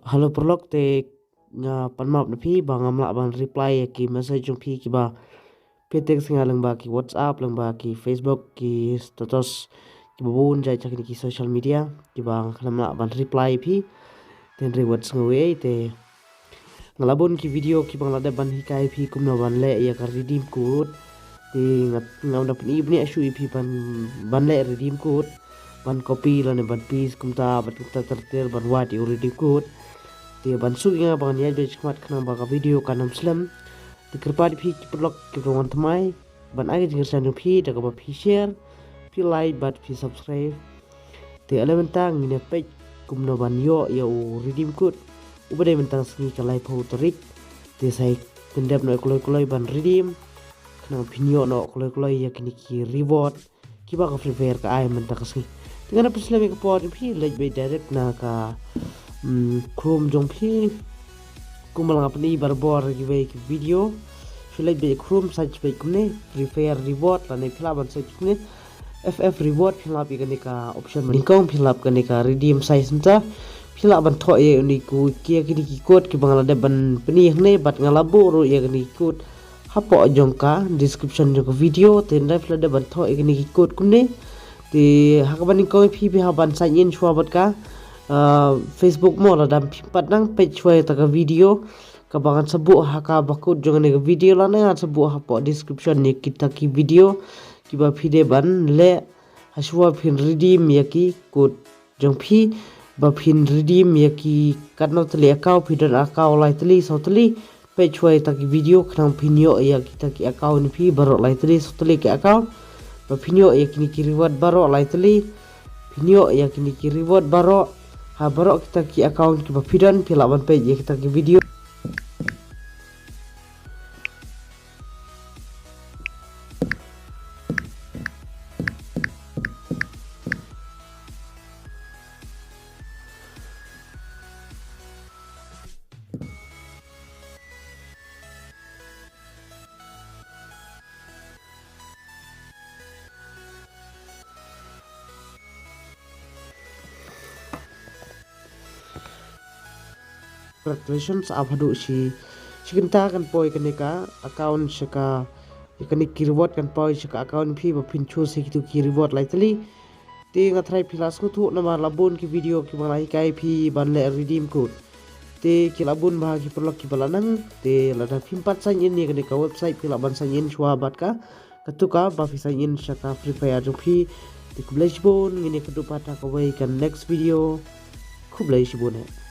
Halo parlok te nga panmap na phi bang amla bang reply ki message jong phi ki ba petek singa lang ba ki WhatsApp lang ba ki Facebook ki status ki babun jai chakni ki social media ki bang khalamla bang reply phi ten reward ngwe te ngalabon ki video ki bang lada ban hikai phi kumna ban le ya ka redeem code te ngam da pni ibni ashu phi ban le redeem code ban copy lan ban piece kumta ban terter ban wat you redeem code te ban su inga ban ya be chmat khna ba video kanam slam te kripa di phi parlok ki ron tmai ban age jingir san phi da ba phi share phi like bat phi subscribe te elemen tang ni page kumno ban yo ya u redeem code ubade mentang singi kalai pho tarik te sai tendap no kloi ban redeem khna phinyo no kloi ya kini ki reward ki ba ka free fire ka ai mentang singi tingana pislami ka pot phi lej be direct na ka Chrome jong phi kumal ngapni barbor gi be ki video filaj be Chrome search be kumne free fire reward la ne phila ban search kumne ff reward phila bi gani ka option man kong phila gani ka redeem size nta phila ban tho ye ni ku kia ki code ki bangla de ban pani hne bat ngala bo ro ye gani code hapo jong ka description jong video ten la phila de ban tho ye gani code kumne te hakabani ko phi bi ha ban sign in chwa bat ka Facebook mo la dam pat nang page chwa ta ka video ka bangan sabu haka bakut jong ne video la na sabu ha po description ni kita ki video ki ba phide ban le haswa phin redeem ya ki code jong phi ba phin redeem ya ki katno tli account phidan account lai tli so tli page chwa ta ki video khnam phinyo ya kita ki account phi baro lai tli so tli ki account ba phinyo ya ki reward baro lai tli phinyo ya ki reward baro ha baro kita ki account ki bafidan pilaban page ya kita ki video congratulations abhadu shikinta kan poi kanika account shaka yakani ki reward kan poi shaka account phi ba phin chu se ki reward laitali te nga thrai philas ko thu na ma labon ki video ki malai kai phi ban le redeem code te ki labun ba ki parlok ki balanang te lada phim pat sign in ni kanika website phi laban sign in chwa bat ka katuka ba phi sign in shaka free fire jo phi te kublai shibon ngini kudu pata ko wai kan next video kublai shibon